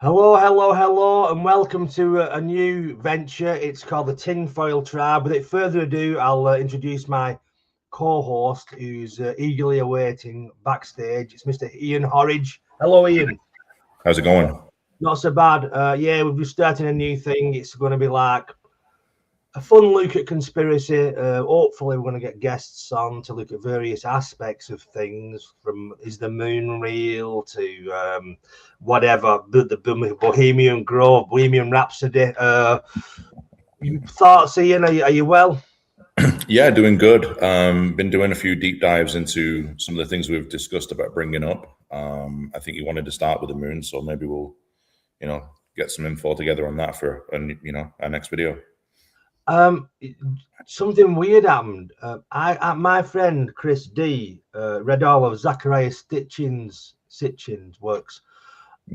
Hello, hello, hello, and welcome to a new venture. It's called the Tinfoil Tribe. Without further ado, I'll introduce my co-host who's eagerly awaiting backstage. It's Mr. Ian Horridge. Hello, Ian. How's it going? Not so bad. Yeah, we've just started a new thing. It's going to be like a fun look at conspiracy. Hopefully, we're going to get guests on to look at various aspects of things, from is the moon real to whatever, the Bohemian Grove, Bohemian Rhapsody. Thoughts, Ian? Are you well? Yeah, doing good. Been doing a few deep dives into some of the things we've discussed about bringing up. I think you wanted to start with the moon, so maybe we'll, get some info together on that for, our next video. Something weird happened. My friend Chris D read all of Zachariah Sitchin's works,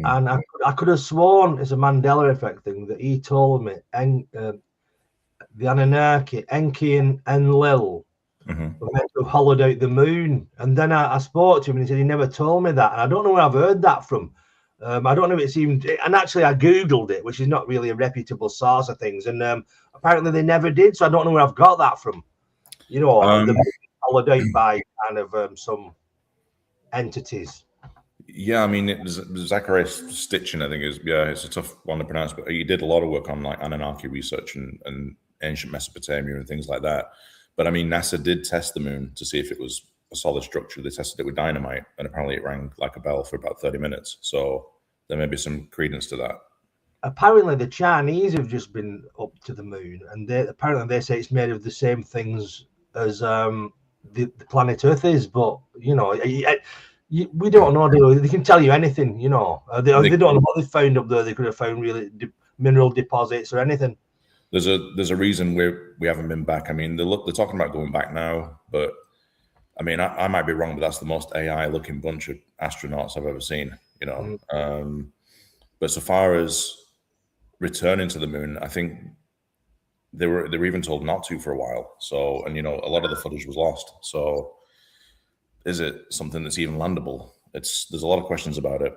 and I could have sworn it's a Mandela effect thing that he told me. And the Anunnaki, Enki and Enlil, were meant to have hollowed out the moon. And then I spoke to him and he said he never told me that. And I don't know where I've heard that from. I don't know if it seemed, and actually I Googled it, which is not really a reputable source of things. And apparently they never did. So I don't know where I've got that from. The hollowed out by kind of some entities. Yeah, I mean, Zachariah Stitchin, I think it's a tough one to pronounce, but he did a lot of work on like Anunnaki research and ancient Mesopotamia and things like that. But I mean, NASA did test the moon to see if it was a solid structure. They tested it with dynamite, and apparently it rang like a bell for about 30 minutes. So there may be some credence to that. Apparently, the Chinese have just been up to the moon, and they say it's made of the same things as the planet Earth is. But we don't know. They can tell you anything. They don't know what they found up there. They could have found really mineral deposits or anything. There's a reason we haven't been back. I mean, they're talking about going back now, but I mean, I might be wrong, but that's the most AI-looking bunch of astronauts I've ever seen. But so far as returning to the moon, I think they were even told not to for a while. So, and a lot of the footage was lost. So, is it something that's even landable? There's a lot of questions about it.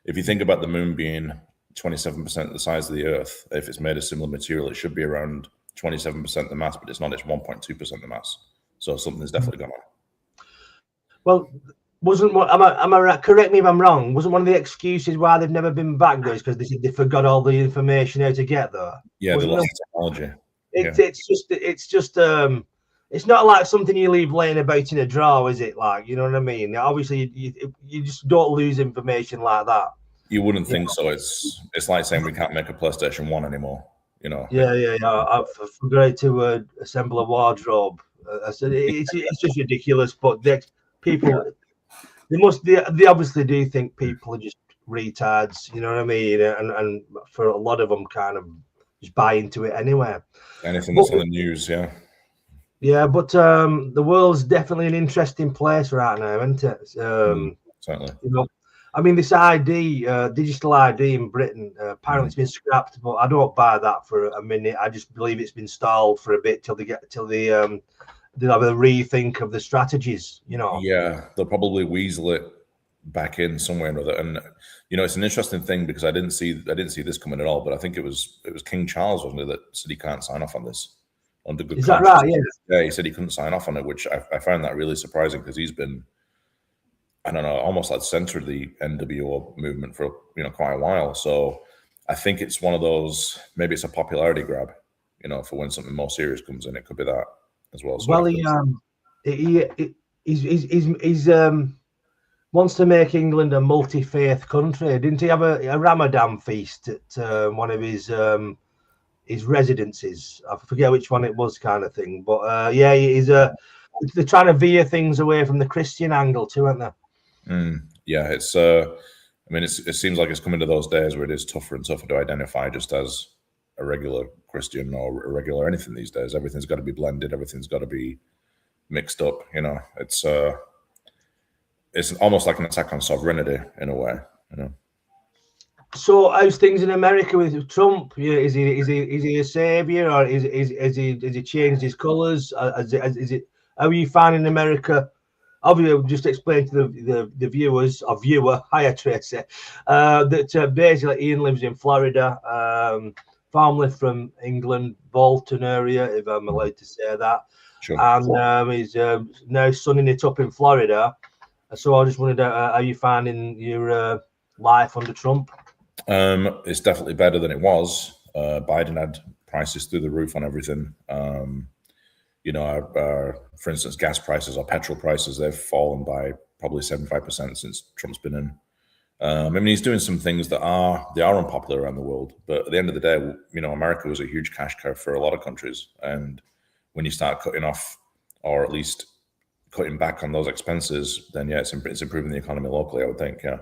If you think about the moon being 27% the size of the Earth, if it's made of similar material, it should be around 27% the mass, but it's not. It's 1.2% the mass. So something's definitely gone on. Well, wasn't what am I right? Correct me if I'm wrong. Wasn't one of the excuses why they've never been back though is because they forgot all the information how to get there? Yeah, they lost the technology. It's just it's not like something you leave laying about in a drawer, is it? Like, you know what I mean? Obviously, you just don't lose information like that. You wouldn't think so. It's like saying we can't make a PlayStation 1 anymore. Yeah. I forgot to assemble a wardrobe. I said it's just ridiculous. But they obviously do think people are just retards. You know what I mean? And for a lot of them, kind of just buy into it anyway. Anything that's on the news, yeah. Yeah, but the world's definitely an interesting place right now, isn't it? Certainly. I mean, this digital ID in Britain, apparently it's been scrapped, but I don't buy that for a minute. I just believe it's been stalled for a bit till they have a rethink of the strategies. Yeah, they'll probably weasel it back in somewhere or another. And it's an interesting thing because I didn't see this coming at all. But I think it was King Charles, wasn't it, that said he can't sign off on this. Under good. Is that right? Yeah, he said he couldn't sign off on it, which I found that really surprising because he's been, I don't know, almost like the center of the NWO movement for quite a while. So I think it's one of those. Maybe it's a popularity grab, for when something more serious comes in. It could be that as well. So he's wants to make England a multi-faith country. Didn't he have a Ramadan feast at one of his residences? I forget which one it was, kind of thing. But they're trying to veer things away from the Christian angle too, aren't they? Yeah, it's. I mean, it seems like it's coming to those days where it is tougher and tougher to identify just as a regular Christian or a regular anything these days. Everything's got to be blended. Everything's got to be mixed up. It's almost like an attack on sovereignty in a way. So, how's things in America with Trump? Is he a savior, or has he changed his colours? How are you finding America obviously just explain to the viewers or viewer, hiya Tracy, that basically Ian lives in Florida, family from England, Bolton area, if I'm allowed to say that. Sure. And he's now sunning it up in Florida. So I just wondered how you finding your life under Trump? It's definitely better than it was. Biden had prices through the roof on everything. You know, for instance, gas prices or petrol prices, they've fallen by probably 75% since Trump's been in. I mean, he's doing some things that are unpopular around the world, but at the end of the day, you know, America was a huge cash cow for a lot of countries, and when you start cutting off, or at least cutting back on those expenses, then yeah, it's improving the economy locally, I would think. Yeah,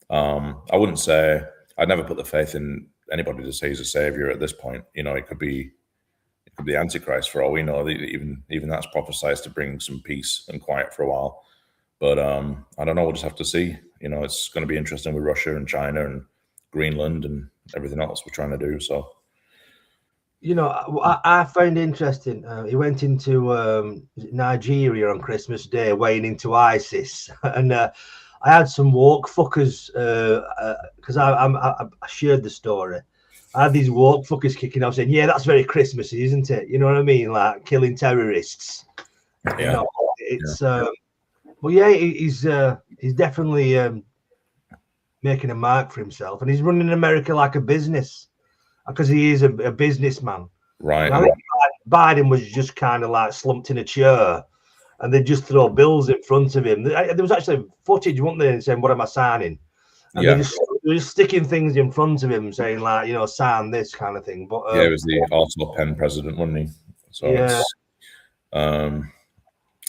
I wouldn't say I'd never put the faith in anybody to say he's a savior at this point. You know, it could be the Antichrist for all we know. Even that's prophesized to bring some peace and quiet for a while. But I don't know. We'll just have to see. You know, it's going to be interesting with Russia and China and Greenland and everything else we're trying to do. So, you know, I found interesting. He went into Nigeria on Christmas Day, weighing into ISIS, and I had some woke fuckers because I shared the story. I had these woke fuckers kicking off saying, "Yeah, that's very Christmassy, isn't it?" You know what I mean? Like killing terrorists. yeah, you know, it's. Well, yeah, he's definitely making a mark for himself, and he's running America like a business because he is a businessman. right. I think Biden was just kind of like slumped in a chair, and they just throw bills in front of him. There was actually footage, wasn't there, saying, "What am I signing?" And Yeah. they're just sticking things in front of him, saying like, you know, sign this kind of thing. But yeah, it was the Arsenal pen president, wasn't he? So yeah.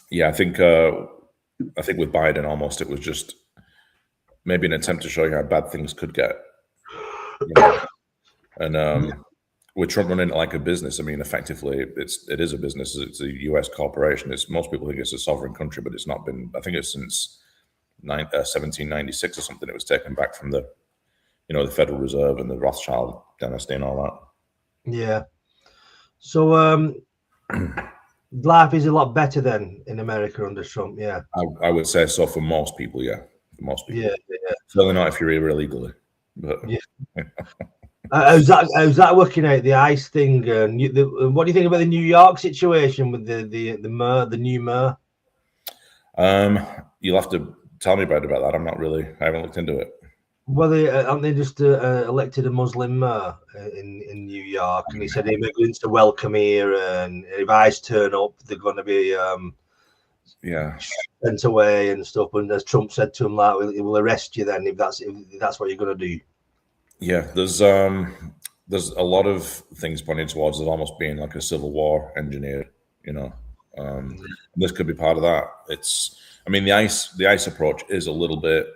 Yeah, I think with Biden, almost it was just maybe an attempt to show you how bad things could get. You know? And with Trump running it like a business, I mean, effectively, it is a business. It's a U.S. corporation. Most people think it's a sovereign country, but it's not been. I think it's since 1796 or something. It was taken back from the Federal Reserve and the Rothschild dynasty and all that. Yeah. So life is a lot better than in America under Trump. Yeah. I would say so for most people. Yeah, for most people. Yeah. Certainly not if you're here illegally. But yeah. How's that working out? The ICE thing. What do you think about the New York situation with the new mayor? You'll have to tell me about that. I haven't looked into it. Well, they just elected a Muslim mayor in New York, and he said immigrants are welcome here, and if ICE turn up, they're going to be sent away and stuff. And as Trump said to him, like, we'll arrest you then if that's what you're going to do. Yeah, there's a lot of things pointing towards it almost being like a civil war engineered. You know, this could be part of that. I mean, the ICE approach is a little bit,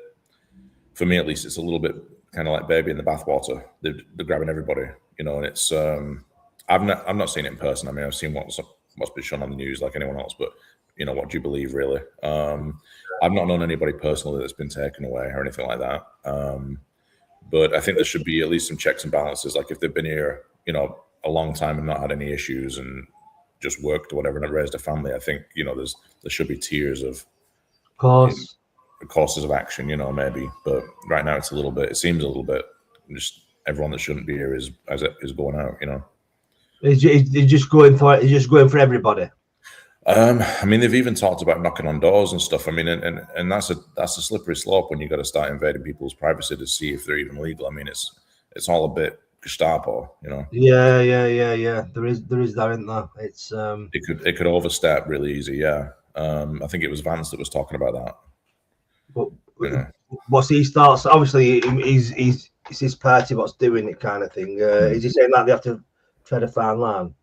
for me at least, it's a little bit kind of like baby in the bathwater. They're grabbing everybody, you know. And it's I've not seen it in person. I mean, I've seen what's been shown on the news like anyone else, but you know, what do you believe really? I've not known anybody personally that's been taken away or anything like that. But I think there should be at least some checks and balances. Like if they've been here, you know, a long time and not had any issues and just worked or whatever and raised a family, I think, you know, there should be tiers of courses of action, you know, maybe. But right now it seems a little bit just everyone that shouldn't be here is going out, you know. He's just going for everybody. I mean, they've even talked about knocking on doors and stuff. I mean, and that's a slippery slope when you got to start invading people's privacy to see if they're even legal. I mean, it's all a bit Gestapo, you know. Yeah. There is that, isn't there? It's it could overstep really easy. Yeah. I think it was Vance that was talking about that. But what's his thoughts? Obviously, it's his party what's doing it, kind of thing. Is he saying that they have to tread a fine line?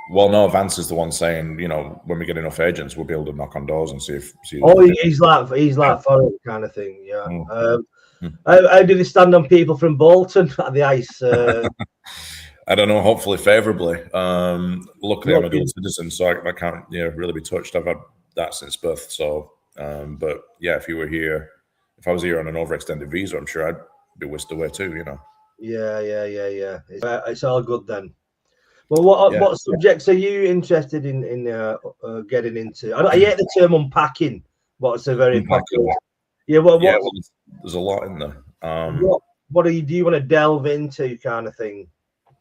Well, no, Vance is the one saying, you know, when we get enough agents, we'll be able to knock on doors and see. He's like for it kind of thing, yeah. How do they stand on people from Bolton at the ICE? I don't know. Hopefully, favorably. Luckily, I'm a dual citizen, so I can't really be touched. I've had that since birth. So, but yeah, if I was here on an overextended visa, I'm sure I'd be whisked away too. You know. Yeah. It's all good then. Well, what subjects are you interested in getting into? I hate the term unpacking. What's a very popular? Yeah, well, there's a lot in there. What do you want to delve into, kind of thing?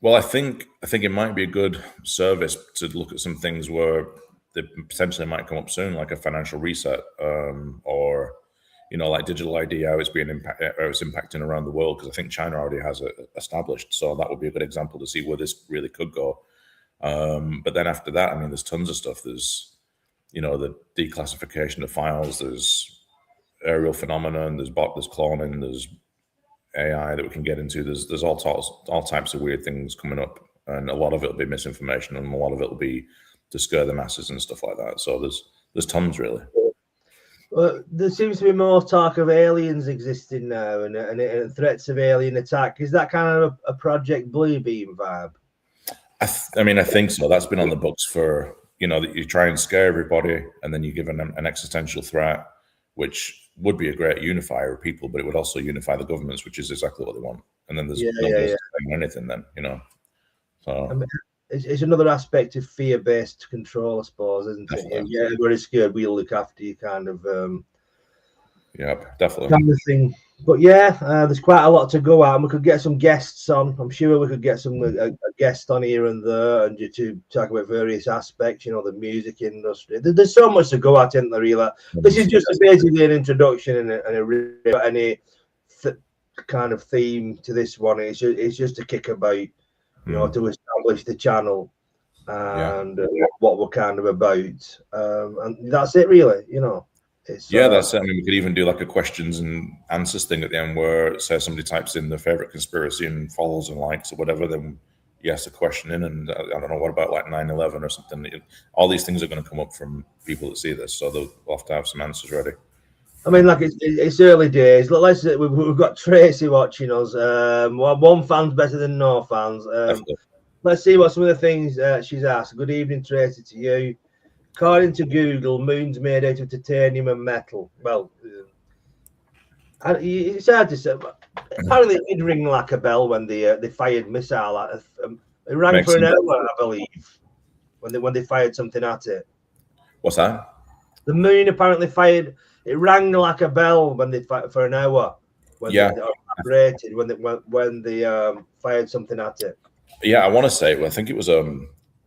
Well, I think it might be a good service to look at some things where they potentially might come up soon, like a financial reset, or like digital ID, how it's impacting around the world. Because I think China already has it established, so that would be a good example to see where this really could go. But then after that, I mean, there's tons of stuff. There's the declassification of files. There's aerial phenomenon. There's cloning. There's AI that we can get into. There's all types of weird things coming up, and a lot of it will be misinformation, and a lot of it will be to scare the masses and stuff like that. So there's tons, really. There seems to be more talk of aliens existing now, and threats of alien attack. Is that kind of a Project Bluebeam vibe? I mean, I think so. That's been on the books for that you try and scare everybody, and then you give them an existential threat, which would be a great unifier of people, but it would also unify the governments, which is exactly what they want. And then there's anything then, So I mean, it's another aspect of fear-based control, I suppose, isn't it? Yeah, everybody's scared. We'll look after you, kind of. Yeah, definitely. Kind of thing. But yeah, there's quite a lot to go at, and we could get some guests on. I'm sure we could get some a guest on here and there, and to talk about various aspects. The music industry. There's so much to go at, isn't there? Really, this is just basically an introduction and any kind of theme to this one. It's just a kick about, to establish the channel and what we're kind of about, and that's it, really. That's it. I mean, we could even do like a questions and answers thing at the end where, say, somebody types in their favorite conspiracy and follows and likes or whatever, then you ask a question in, and I don't know, what about like 9/11 or something? All these things are going to come up from people that see this, so they'll have to have some answers ready. I mean, like it's early days. Let's say we've got Tracy watching us. One fan's better than no fans. Let's see what some of the things she's asked. Good evening, Tracy, to you. According to Google, moon's made out of titanium and metal. Well, it's hard to say. But apparently, it did ring like a bell when they fired missile at it. It rang for an hour, I believe, when they fired something at it. What's that? The moon apparently fired. It rang like a bell when they fired for an hour. When they fired something at it. Yeah, I want to say. I think it was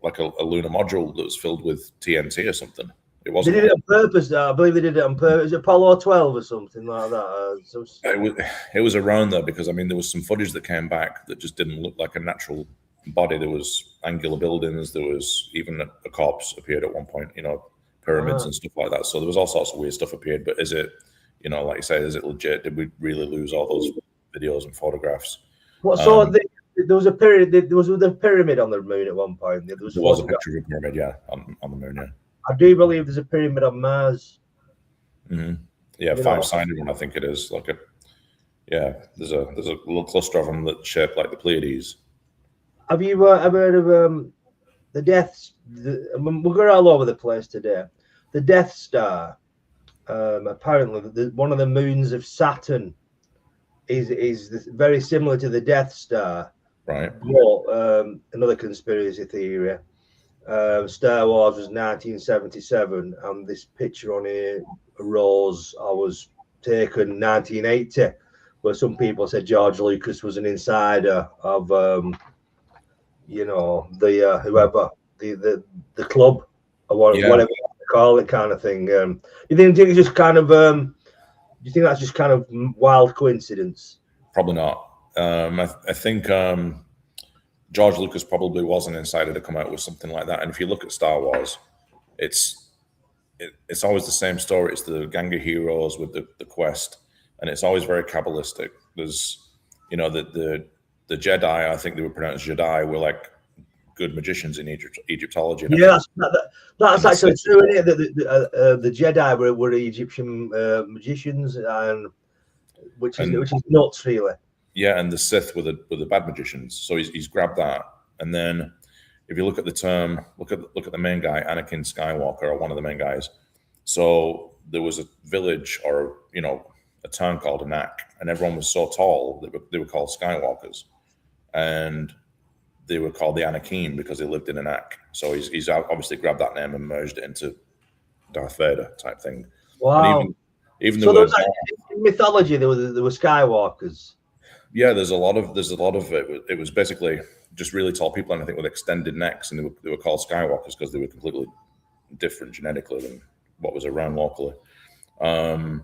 like a lunar module that was filled with TNT or something. It wasn't. They did it on purpose. I believe they did it on purpose. Was it Apollo 12 or something like that? It was around there because, I mean, there was some footage that came back that just didn't look like a natural body. There was angular buildings. There was even a corpse appeared at one point. Pyramids and stuff like that. So there was all sorts of weird stuff appeared. But is it, like you say, is it legit? Did we really lose all those videos and photographs? There was a period. There was a pyramid on the moon at one point. There was a picture of a pyramid, on the moon. Yeah, I do believe there's a pyramid on Mars. Mm-hmm. Yeah, five-sided one, I think it is. There's a little cluster of them that's shaped like the Pleiades. Have you ever heard of the Death? We're going all over the place today. The Death Star. Apparently, one of the moons of Saturn is very similar to the Death Star. Right. Well, another conspiracy theory. Star Wars was 1977, and this picture on here, Rose, was taken 1980, where some people said George Lucas was an insider of, the whoever the club or whatever you call it, kind of thing. You think it's just kind of? Do you think that's just kind of wild coincidence? Probably not. I think George Lucas probably was an insider to come out with something like that. And if you look at Star Wars, it's always the same story. It's the gang of heroes with the quest, and it's always very Kabbalistic. There's, the Jedi, I think they were pronounced Jedi, were like good magicians in Egyptology. That's actually true, isn't it? The Jedi were Egyptian magicians, and which is nuts, really. Yeah, and the Sith were the bad magicians. So he's grabbed that, and then if you look at the term, look at the main guy, Anakin Skywalker, or one of the main guys. So there was a village, or a town called Anak, and everyone was so tall that they were called Skywalkers, and they were called the Anakim because they lived in an Ak. So he's obviously grabbed that name and merged it into Darth Vader type thing. Wow. And even So the word in mythology, there were Skywalkers. Yeah, there's a lot of it. It was basically just really tall people, and I think with extended necks, and they were called Skywalkers because they were completely different genetically than what was around locally. And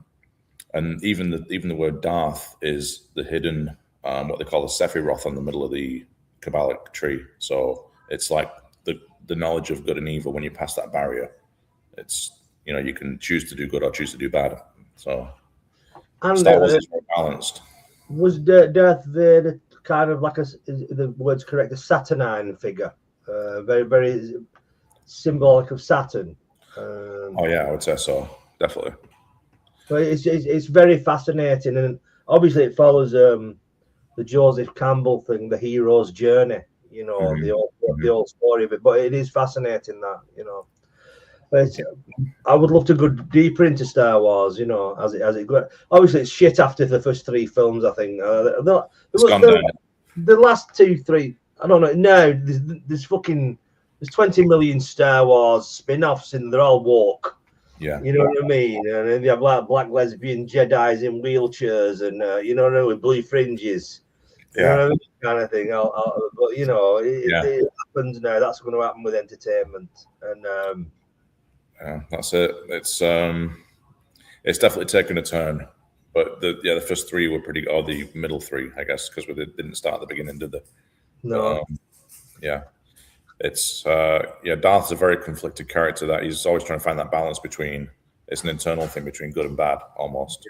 even the word Darth is the hidden what they call the Sephiroth on the middle of the Kabbalic tree. So it's like the knowledge of good and evil. When you pass that barrier, it's you can choose to do good or choose to do bad. So And Star Wars is very balanced. Was Darth Vader kind of like the word's correct, a saturnine figure, very very symbolic of Saturn? Oh yeah, I would say so, definitely. But it's very fascinating, and obviously it follows the Joseph Campbell thing, the hero's journey. The old story of it. But it is fascinating that But I would love to go deeper into Star Wars, as it goes. Obviously, it's shit after the first three films. I think the last 2-3. I don't know. No, there's 20 million Star Wars spin-offs, and they're all woke. Yeah, you know what I mean. And then you have like black lesbian Jedi's in wheelchairs, and with blue fringes. You know what I mean? Kind of thing. But it happens now. That's going to happen with entertainment, and. Yeah, that's it. It's definitely taken a turn, but the first three were pretty, or the middle three, I guess, because they didn't start at the beginning, did they? No. It's Darth's a very conflicted character. That he's always trying to find that balance between. It's an internal thing between good and bad, almost.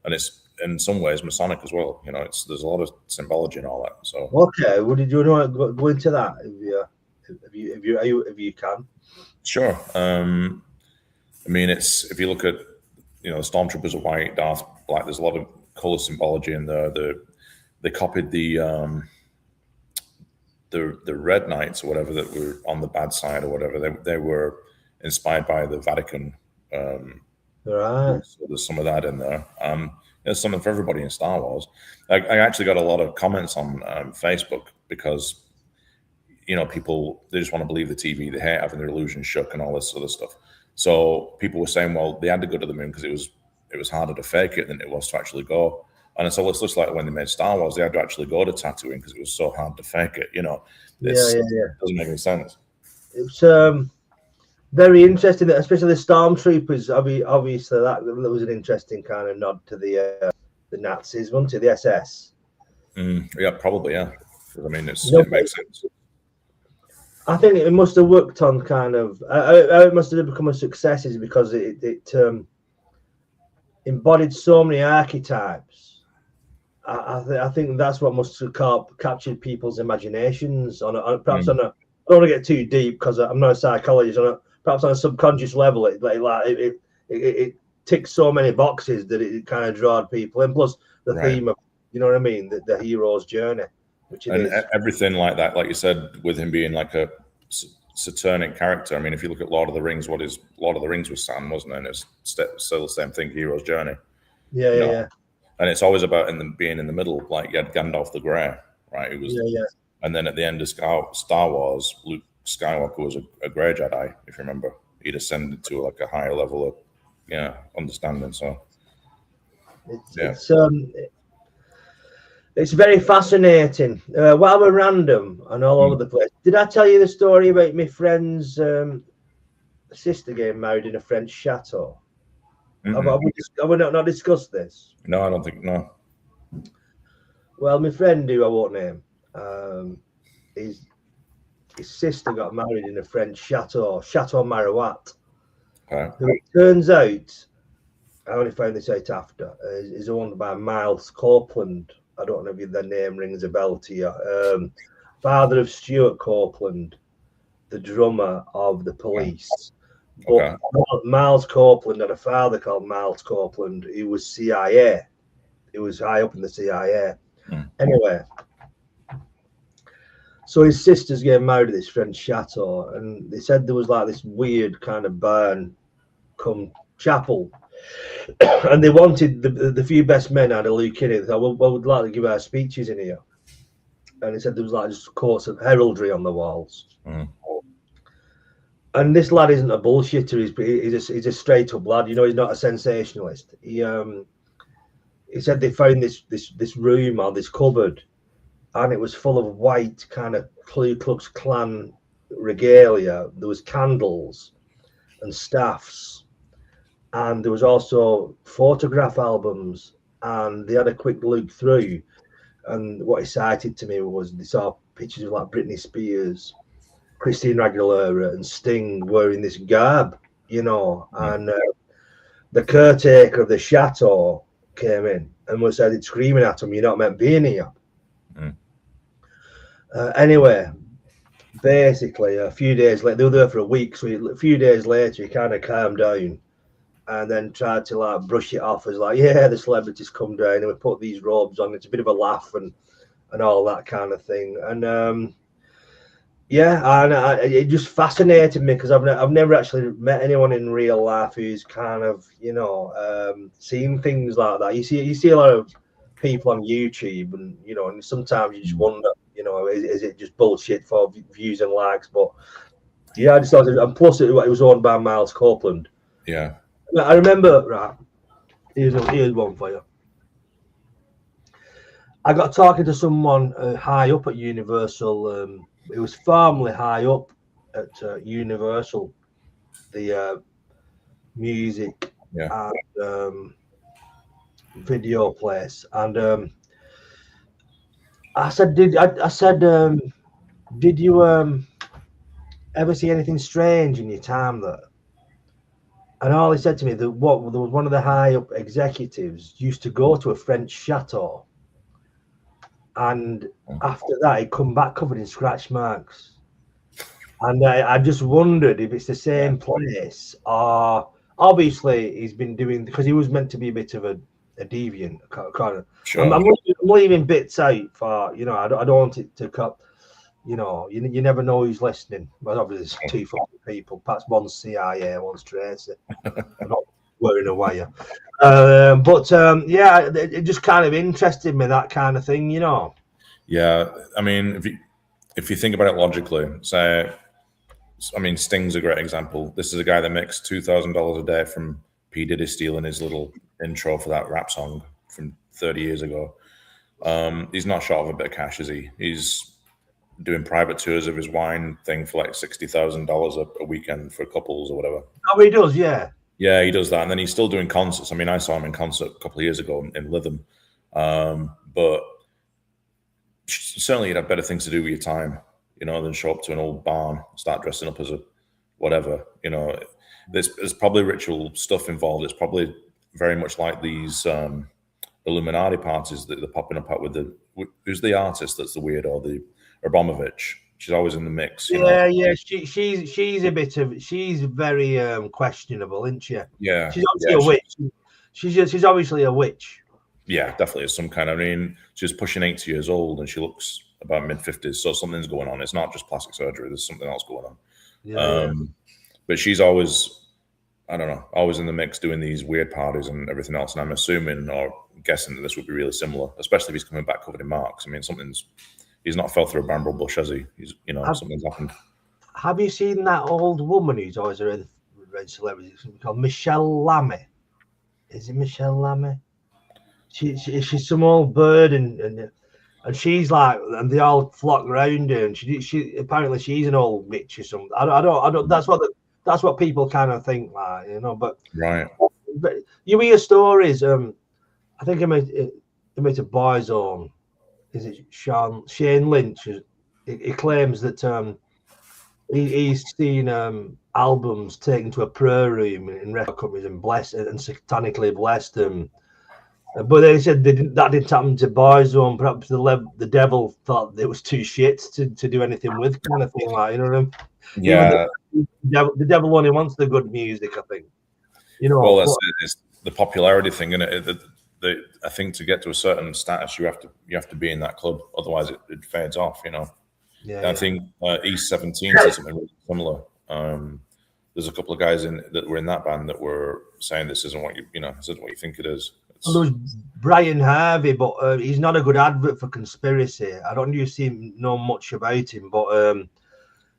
And it's in some ways Masonic as well. There's a lot of symbology and all that. So okay, well, did you want to go into that? If you can. Sure. I mean, if you look at, the stormtroopers are white, Darth black. There's a lot of color symbology in there. They copied the Red Knights or whatever that were on the bad side or whatever. They were inspired by the Vatican. Right. So there's some of that in there. There's something for everybody in Star Wars. I actually got a lot of comments on Facebook because. People, they just want to believe the TV. They hate having their illusions shook and all this other stuff. So people were saying, well, they had to go to the moon because it was harder to fake it than it was to actually go. And so it's just like when they made Star Wars, they had to actually go to Tatooine because it was so hard to fake it. It doesn't make any sense. It's very interesting, especially the stormtroopers. Obviously, that was an interesting kind of nod to the Nazis, wasn't it? The SS. Yeah, probably. Yeah. I mean, it makes sense. I think it must have worked on kind of how it must have become a success is because it embodied so many archetypes. I think that's what must have captured people's imaginations on I don't want to get too deep because I'm not a psychologist. Perhaps on a subconscious level, it ticks so many boxes that it kind of drawed people in. Plus the theme of what I mean, the hero's journey. Everything like that, like you said, with him being like a Saturnic character. I mean, if you look at Lord of the Rings, Lord of the Rings was Saturn, wasn't it? And it's still the same thing, hero's journey. Yeah. And it's always about being in the middle. Like you had Gandalf the Grey, right? It was, And then at the end of Star Wars, Luke Skywalker was a Grey Jedi, if you remember. He'd ascended to like a higher level of understanding. So it's very fascinating. While we're random and all over the place, did I tell you the story about my friend's sister getting married in a French chateau? Have we not discussed this? No, I don't think no. Well, my friend, who I won't name, his sister got married in a French chateau, Chateau Marouat. Okay. Who it turns out, I only found this out after, is owned by Miles Copeland. I don't know if the name rings a bell to you. Father of Stuart Copeland, the drummer of the Police. Okay. But Miles Copeland had a father called Miles Copeland who was CIA. He was high up in the CIA. Anyway, so his sister's getting married at this French chateau, and they said there was like this weird kind of barn come chapel. And they wanted the few best men had a look in it. They thought, well, we'd like to give our speeches in here. and he said there was like just course of heraldry on the walls. Mm. And this lad isn't a bullshitter. He's a straight up lad. You know, he's not a sensationalist. He said they found this room or this cupboard, and it was full of white kind of Ku Klux Klan regalia. There was candles and staffs, and there was also photograph albums. And they had a quick look through, and what he cited to me was they saw pictures of like Britney Spears, Christina Aguilera, and Sting wearing this garb, you know. And the caretaker of the chateau came in and was started screaming at him, "You're not meant being here." Anyway, basically, a few days later, they were there for a week. So a few days later, he kind of calmed down and then tried to like brush it off as like, yeah, the celebrities come down and we put these robes on. It's a bit of a laugh and all that kind of thing. And yeah, and it just fascinated me because I've never actually met anyone in real life who's kind of, you know, seen things like that. You see a lot of people on YouTube, and you know, and sometimes you just wonder, you know, is it just bullshit for views and likes? But yeah, I just thought, and plus it was owned by Miles Copeland. Yeah, I remember. Right, here's one for you. I got talking to someone high up at Universal. It was formerly high up at Universal, the music and video place, and I said, did you ever see anything strange in your time there? And all he said to me, there was one of the high up executives used to go to a French chateau, and after that he'd come back covered in scratch marks. And I just wondered if it's the same place, or obviously he's been doing, because he was meant to be a bit of a deviant kind of. Sure. I'm leaving bits out for, you know, I don't want it to cut. You know, you never know who's listening. But obviously, there's two fucking people. Perhaps one's CIA, one's Tracy. I'm not wearing a wire. Yeah, it just kind of interested me, that kind of thing, you know. Yeah, I mean, if you think about it logically, say, I mean, Sting's a great example. This is a guy that makes $2,000 a day from P. Diddy stealing his little intro for that rap song from 30 years ago. He's not short of a bit of cash, is he? He's doing private tours of his wine thing for like $60,000 a weekend for couples or whatever. Oh, he does, yeah. Yeah, he does that, and then he's still doing concerts. I mean, I saw him in concert a couple of years ago in Lytham, but certainly you'd have better things to do with your time, you know, than show up to an old barn, start dressing up as a whatever. You know, there's probably ritual stuff involved. It's probably very much like these Illuminati parties that they're popping up at with who's the artist that's the weirdo, the Abramovich. She's always in the mix. Yeah. She's a bit of, she's very questionable, isn't she? Yeah. She's obviously a witch. She's obviously a witch. Yeah, definitely is some kind of, I mean, she's pushing 80 years old and she looks about mid-50s, so something's going on. It's not just plastic surgery, there's something else going on. Yeah. But she's always, I don't know, always in the mix doing these weird parties and everything else. And I'm assuming or guessing that this would be really similar, especially if he's coming back covered in marks. I mean, he's not fell through a bramble bush, has he? He's, you know, something's happened. Have you seen that old woman who's always a red celebrity? It's called Michelle Lammy. Is it Michelle Lammy? She's some old bird, and she's like, and they all flock around her, and she apparently she's an old witch or something. I don't. That's what people kind of think, like, you know. But right. But you hear stories. I think I made a Boyzone. Is it Shane Lynch? He claims that he's seen albums taken to a prayer room in record companies and blessed and satanically blessed them. But they said that didn't happen to Boyzone. Perhaps the devil thought it was too shit to do anything with, kind of thing, like, you know what I mean? Yeah. The devil only wants the good music, I think. You know. Well, it's the popularity thing, isn't it? I think to get to a certain status, you have to be in that club. Otherwise, it fades off. You know. Yeah. I think East 17 said something really similar. There's a couple of guys that were in that band that were saying this isn't what you think it is. And there was Brian Harvey, but he's not a good advert for conspiracy. I don't know much about him, but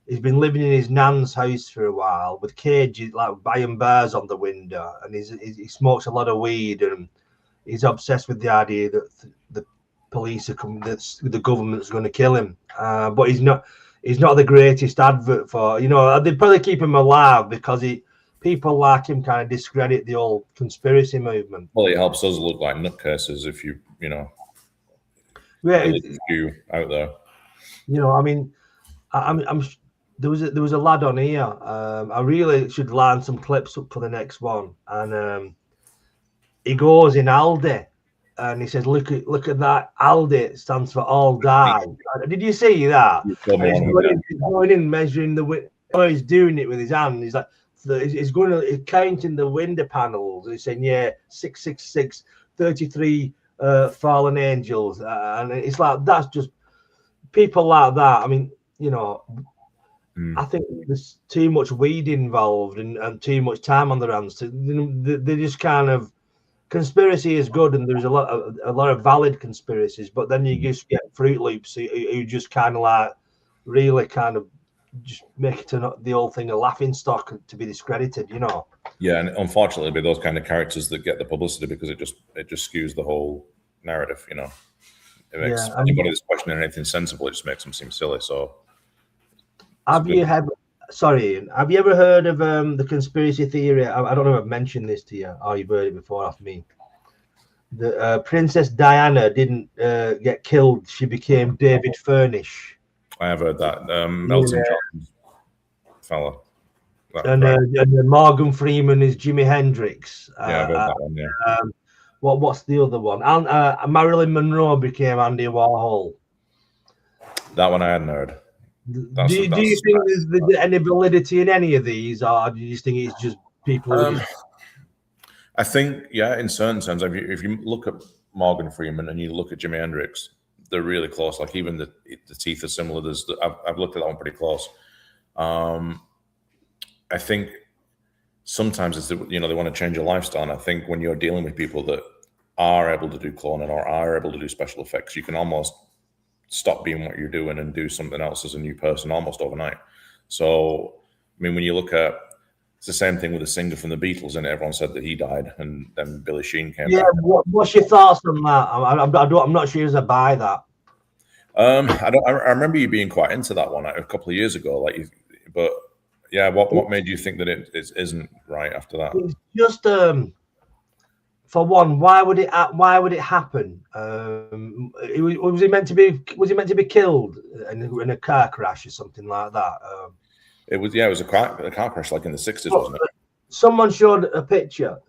he's been living in his nan's house for a while with cages, like buying bars on the window, and he smokes a lot of weed, and he's obsessed with the idea that the police are coming, that the government's going to kill him. But he's not the greatest advert for, they probably keep him alive because people like him kind of discredit the old conspiracy movement. Well, it helps us look like nutcases if you yeah, you out there. I mean, I'm there was a lad on here. I really should line some clips up for the next one, and he goes in Aldi, and he says, "Look at that! Aldi stands for all die." Did you see that? He's going in measuring the width. Oh, he's doing it with his hand. He's like, he's counting the window panels. He's saying, "Yeah, 666, 33 fallen angels," and it's like that's just people like that. I mean, I think there's too much weed involved and too much time on their hands. They just kind of, conspiracy is good, and there's a lot of valid conspiracies, but then you just get Fruit Loops who just kind of like really kind of just make it the whole thing a laughing stock to be discredited, Yeah, and unfortunately, it'll be those kind of characters that get the publicity because it just skews the whole narrative. It makes anybody that's questioning anything sensible, it just makes them seem silly. So, have you ever heard of the conspiracy theory? I don't know if I've mentioned this to you, or you've heard it before off me. The Princess Diana didn't get killed; she became David Furnish. I have heard that. Elton John fella. And Morgan Freeman is Jimi Hendrix. Yeah, I've heard that one. Yeah. What's the other one? Marilyn Monroe became Andy Warhol. That one I hadn't heard. Do you think there's any validity in any of these, or do you think it's just people? I think, in certain sense, if you look at Morgan Freeman and you look at Jimi Hendrix, they're really close. Like even the teeth are similar. I've looked at that one pretty close. I think sometimes it's they want to change your lifestyle. And I think when you're dealing with people that are able to do cloning or are able to do special effects, you can almost stop being what you're doing and do something else as a new person almost overnight. So, I mean, when you look at, it's the same thing with the singer from the Beatles, and everyone said that he died, and then Billy Sheen came back. What's your thoughts on that? I'm not sure as I buy that. I remember you being quite into that one a couple of years ago, but yeah, what made you think that it isn't right after that? It's just for one, why would it happen? Was he meant to be killed in a car crash or something like that? It was a car crash like in the 60s, wasn't it? Someone showed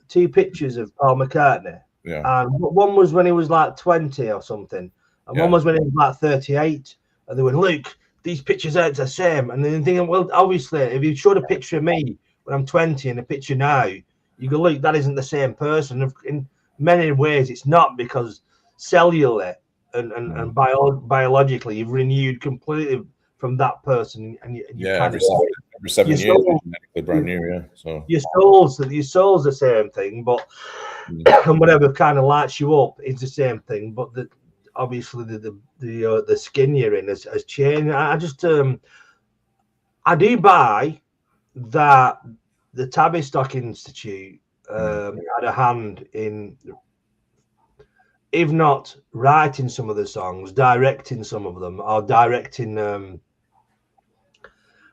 two pictures of Paul McCartney. Yeah. And one was when he was like 20 or something, and one was when he was like 38. And they went, "Look, these pictures aren't the same." And then thinking, well, obviously, if you showed a picture of me when I'm 20 and a picture now, you go, "Look, that isn't the same person." In many ways, it's not, because cellularly and biologically, you've renewed completely from that person, and every 7 years, genetically brand new. Yeah, so your soul's the same thing, but and whatever kind of lights you up is the same thing. But obviously the skin you're in has changed. I just I do buy that the Tavistock Institute had a hand in, if not writing some of the songs, directing some of them, or directing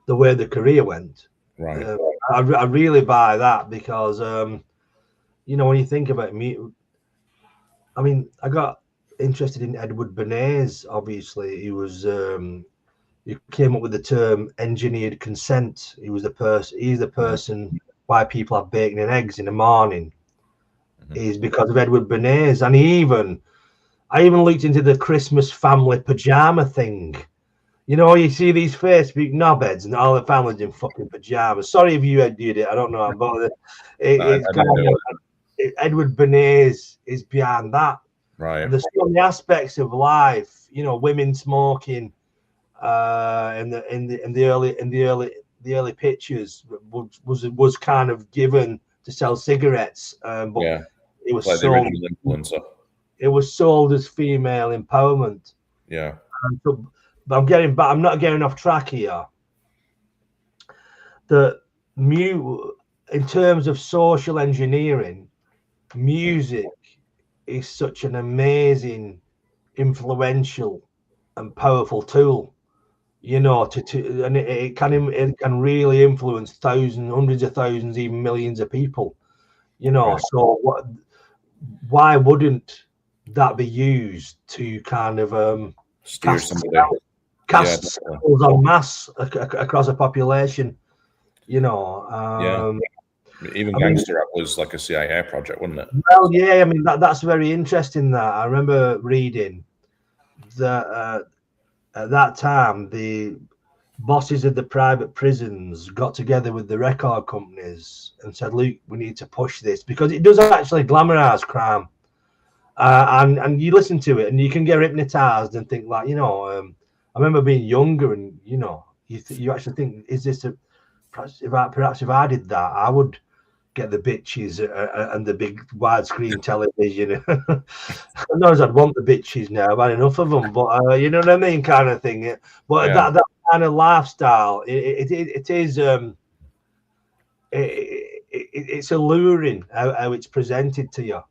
the way the career went. Right. I really buy that, because when you think about me, I mean, I got interested in Edward Bernays. Obviously, he was he came up with the term engineered consent. He's the person why people have bacon and eggs in the morning is because of Edward Bernays. And I even looked into the Christmas family pajama thing. You see these Facebook knobheads and all the families in fucking pajamas. Sorry if you did it. I don't know about it. Edward Bernays is behind that. Right. And there's so many aspects of life, women smoking, in the early pictures was kind of given to sell cigarettes, but it was like the sold. original influencer. It was sold as female empowerment. Yeah. But I'm not getting off track here. In terms of social engineering, music is such an amazing, influential, and powerful tool. And it can really influence thousands, hundreds of thousands, even millions of people. Right. So why wouldn't that be used to kind of Steer somebody. cast spells en masse across a population? Even Gangster Rap was like a CIA project, wasn't it? Well, yeah, I mean that's very interesting. That I remember reading that at that time the bosses of the private prisons got together with the record companies and said, "Look, we need to push this because it does actually glamorize crime." And you listen to it and you can get hypnotized and think like, I remember being younger and you actually think, is this perhaps if I did that, I would get the bitches and the big widescreen television. Not as I'd want the bitches now, I've had enough of them, but you know what I mean, kind of thing. But that kind of lifestyle, it is it's alluring how it's presented to you,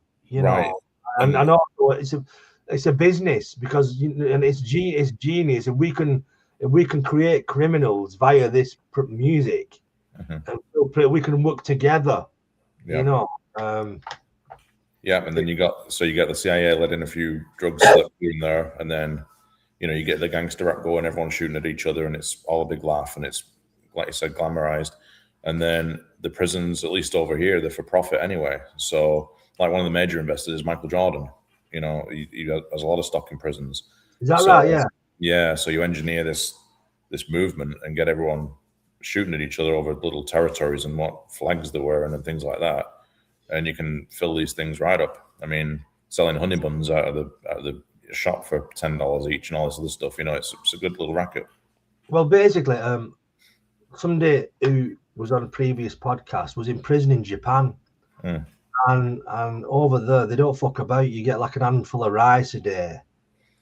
right. and also it's a business because and it's genius, and we can create criminals via this music, and we can work together. Yeah. And then you get the CIA letting a few drugs slip in there, and then you get the gangster rap going, everyone's shooting at each other, and it's all a big laugh, and it's, like you said, glamorized. And then the prisons, at least over here, they're for profit anyway. So like one of the major investors is Michael Jordan. He has a lot of stock in prisons. Is that right? Yeah. Yeah. So you engineer this movement and get everyone shooting at each other over little territories and what flags they're wearing and things like that. And you can fill these things right up. I mean, selling honey buns out of the shop for $10 each and all this other stuff. It's a good little racket. Well, basically, somebody who was on a previous podcast was in prison in Japan, and over there they don't fuck about. You get like an handful of rice a day,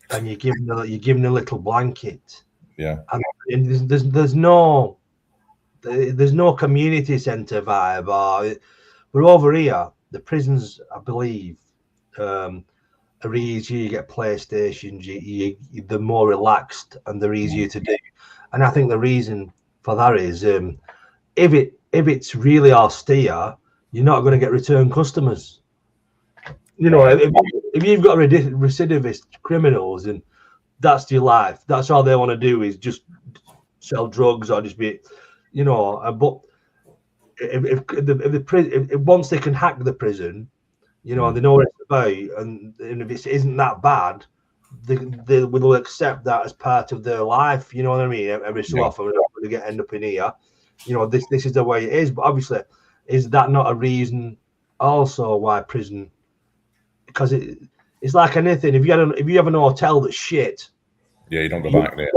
and you give them a little blanket. Yeah, and there's no community center vibe. We're over here. The prisons, I believe, are easier. You get PlayStations. They're more relaxed and they're easier to do. And I think the reason for that is if it's really austere, you're not going to get return customers. If you've got recidivist criminals and that's your life, that's all they want to do is just sell drugs or just be, but if once they can hack the prison, and they know what it's about, and if it isn't that bad, they will accept that as part of their life. You know what I mean? Every so often, we're not going to end up in here. This is the way it is. But obviously, is that not a reason also why prison? Because it's like anything. If you have an hotel that's shit, you don't go back there.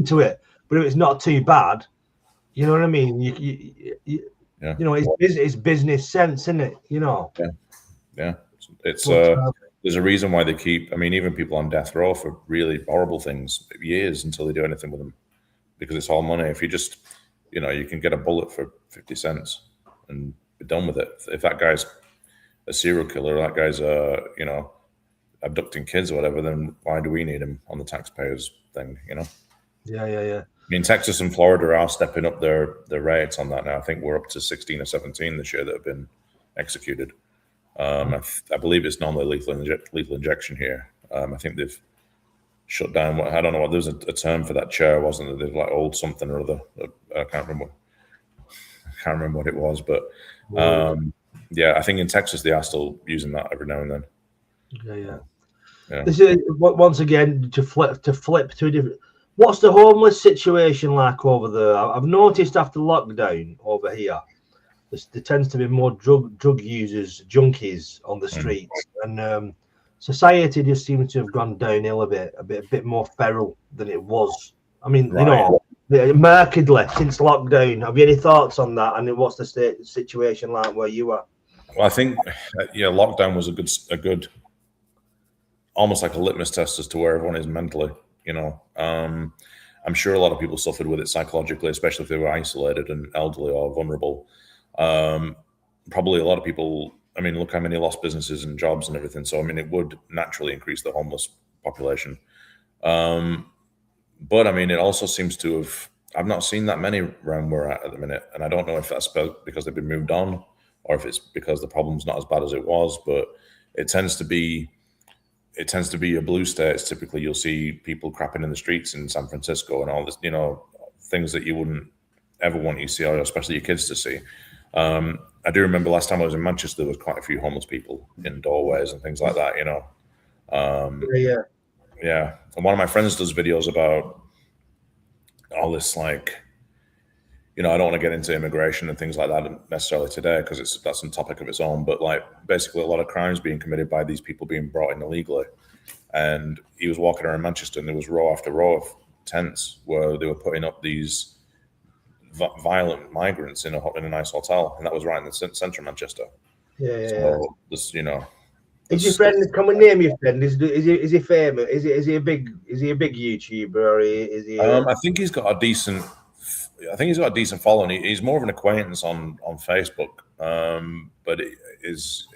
To it, but if it's not too bad, you know what I mean. It's business sense, isn't it? Yeah. It's there's a reason why they keep. I mean, even people on death row for really horrible things, years until they do anything with them, because it's all money. If you just, you can get a bullet for 50 cents and be done with it. If that guy's a serial killer, or that guy's abducting kids or whatever, then why do we need him on the taxpayers thing? Yeah. I mean, Texas and Florida are stepping up their rates on that now. I think we're up to 16 or 17 this year that have been executed. I believe it's normally lethal injection here. I think they've shut down. I don't know what. There's a term for that chair, wasn't there? They've like old something or other. I can't remember what it was, but I think in Texas they are still using that every now and then. Yeah. This is once again to flip to a different. What's the homeless situation like over there? I've noticed after lockdown over here, there tends to be more drug users, junkies on the streets, and society just seems to have gone downhill a bit more feral than it was. I mean, markedly since lockdown. Have you any thoughts on that? And what's the situation like where you are? Well, I think lockdown was a good, almost like a litmus test as to where everyone is mentally. I'm sure a lot of people suffered with it psychologically, especially if they were isolated and elderly or vulnerable. Probably a lot of people. I mean, look how many lost businesses and jobs and everything. So, I mean, it would naturally increase the homeless population. But I mean, it also seems to have. I've not seen that many around where we're at the minute, and I don't know if that's because they've been moved on, or if it's because the problem's not as bad as it was. But it tends to be a blue state. Typically, you'll see people crapping in the streets in San Francisco and all this, things that you wouldn't ever want you to see, or especially your kids to see. I do remember last time I was in Manchester, there was quite a few homeless people in doorways and things like that. Yeah. And one of my friends does videos about all this, like, I don't want to get into immigration and things like that necessarily today because that's a topic of its own. But like, basically, a lot of crimes being committed by these people being brought in illegally. And he was walking around Manchester, and there was row after row of tents where they were putting up these violent migrants in a nice hotel, and that was right in the centre of Manchester. So this, Is your friend? Can we name your friend? Is he famous? Is he a big YouTuber, or is he? I think he's got a decent. I think he's got a decent following. He's more of an acquaintance on Facebook, but his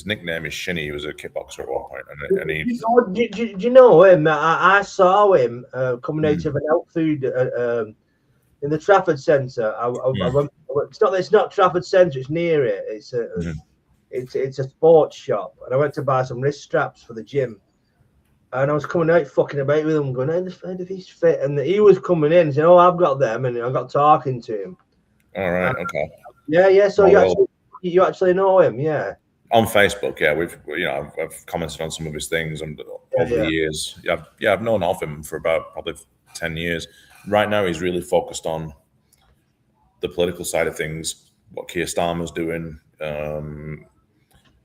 nickname is Shinny. He was a kickboxer at one point, and he. Do you know him? I saw him coming out of an health food in the Trafford Centre. It's not Trafford Centre. It's near it. It's a sports shop, and I went to buy some wrist straps for the gym. And I was coming out fucking about with him, going, how do these fit? And he was coming in, saying, "Oh, I've got them," and I got talking to him. All right, okay. Yeah. So you actually know him, yeah. On Facebook, yeah. I've commented on some of his things and over the years. I've known of him for about probably 10 years. Right now, he's really focused on the political side of things, what Keir Starmer's doing,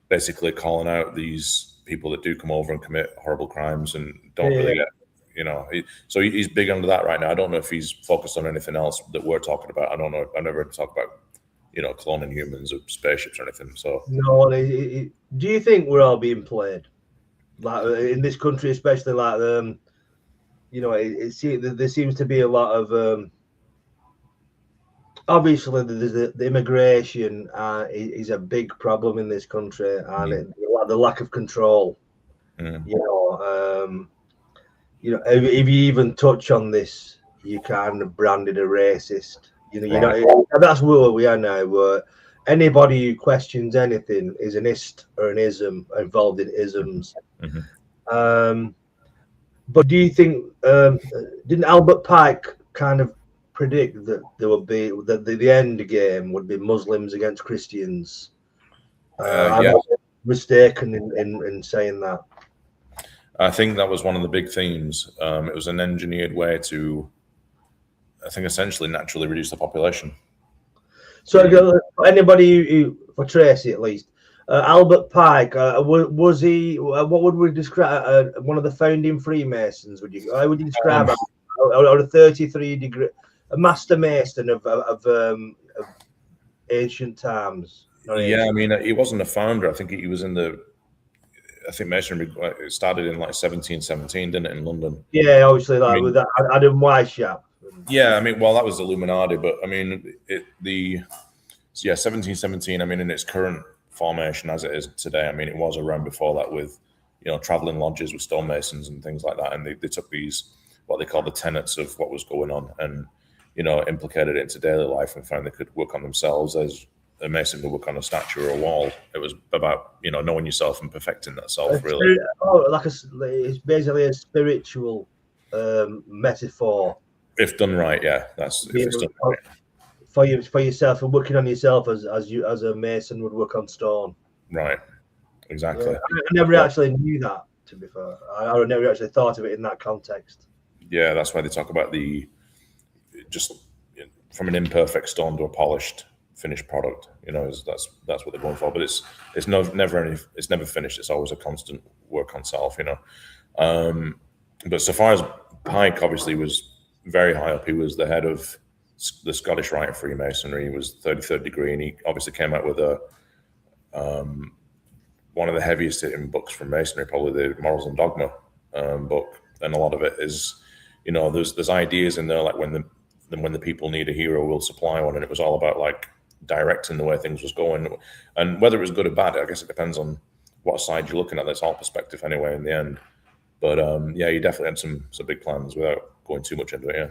basically calling out these people that do come over and commit horrible crimes and don't really get, so he's big under that right now. I don't know if he's focused on anything else that we're talking about. I don't know. I've never heard him talk about, cloning humans or spaceships or anything. So no, do you think we're all being played, like in this country, especially like there seems to be a lot of obviously the immigration is a big problem in this country, and the lack of control. If you even touch on this, you kind of branded a racist. That's where we are now. Where anybody who questions anything is an ist or an ism, involved in isms. But do you think didn't Albert Pike kind of predict that there would be that the end game would be Muslims against Christians? I'm mistaken in saying that. I think that was one of the big themes. It was an engineered way to, I think, essentially naturally reduce the population. So anybody who, for Tracy at least, Albert Pike, was he? What would we describe? One of the founding Freemasons? How would you describe or a 33-degree, a master mason of ancient times? I mean, he wasn't a founder. I think he was in the. I think Masonry started in like 1717, didn't it, in London? Yeah, obviously, with that Adam Weishaupt. Yeah, I mean, well, that was the Illuminati, but I mean, 1717. I mean, in its current formation as it is today, I mean, it was around before that with, traveling lodges with stonemasons and things like that, and they took these what they call the tenets of what was going on and implicated it into daily life and found they could work on themselves as a mason would work on a statue or a wall. It was about knowing yourself and perfecting that self, really. It's basically a spiritual metaphor. If done right, yeah, that's if it's done right. For yourself and working on yourself as a mason would work on stone. Right, exactly. Yeah, I never actually knew that. To be fair, I never actually thought of it in that context. Yeah, that's why they talk about just from an imperfect stone to a polished finished product. That's what they're going for. But it's never finished. It's always a constant work on self. But so far as Pike obviously was very high up, he was the head of the Scottish Rite of Freemasonry. He was 33rd degree, and he obviously came out with one of the heaviest hitting books from Masonry, probably the Morals and Dogma book, and a lot of it is, there's ideas in there like when the people need a hero, we'll supply one, and it was all about like directing the way things was going, and whether it was good or bad, I guess it depends on what side you're looking at. That's all perspective anyway in the end. But yeah, you definitely had some big plans without going too much into it. Yeah,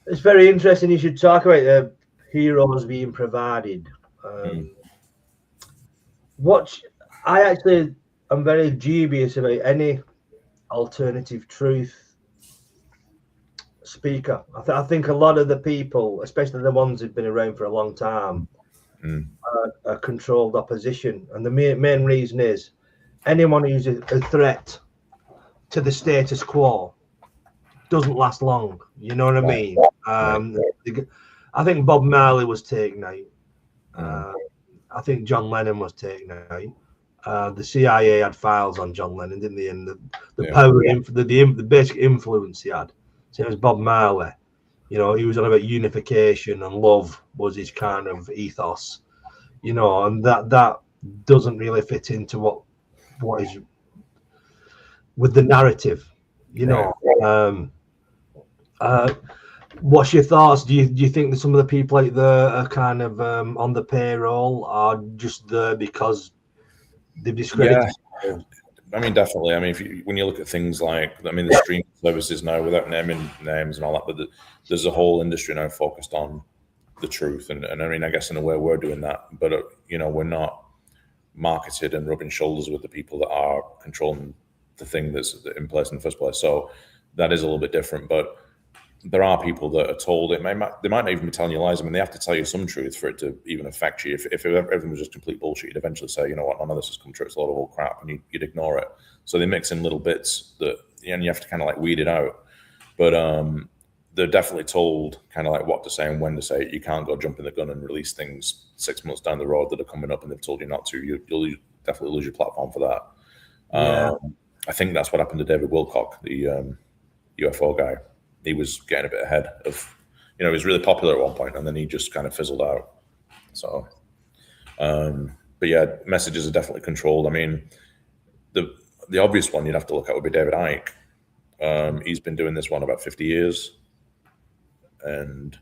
it's very interesting. You should talk about the heroes being provided. What I actually am very dubious about any alternative truth speaker. I think a lot of the people, especially the ones who've been around for a long time, are controlled opposition, and the main reason is anyone who's a threat to the status quo doesn't last long. You know what I mean? I think Bob Marley was taken out. I think John Lennon was taken out. The CIA had files on John Lennon, didn't they? And the power, the basic influence he had. Same as Bob Marley. He was on about unification and love was his kind of ethos. And that doesn't really fit into what is with the narrative. What's your thoughts? Do you think that some of the people out there are kind of on the payroll, are just there because they've discredited? Yeah. I mean, definitely. I mean, when you look at things like, the streaming services now, without naming names and all that, but there's a whole industry now focused on the truth, and I mean, I guess in a way we're doing that, but we're not marketed and rubbing shoulders with the people that are controlling the thing that's in place in the first place. So that is a little bit different, but there are people that are told they might not even be telling you lies. I mean, they have to tell you some truth for it to even affect you. If everything was just complete bullshit, you'd eventually say, you know what, none of this has come true. It's a lot of old crap, and you'd ignore it. So they mix in little bits and you have to kind of like weed it out. But they're definitely told kind of like what to say and when to say it. You can't go jumping the gun and release things 6 months down the road that are coming up and they've told you not to. You'll definitely lose your platform for that. Yeah. I think that's what happened to David Wilcock, the UFO guy. He was getting a bit ahead of, he was really popular at one point, and then he just kind of fizzled out. So, but yeah, messages are definitely controlled. I mean, the obvious one you'd have to look at would be David Icke. He's been doing this one about 50 years, and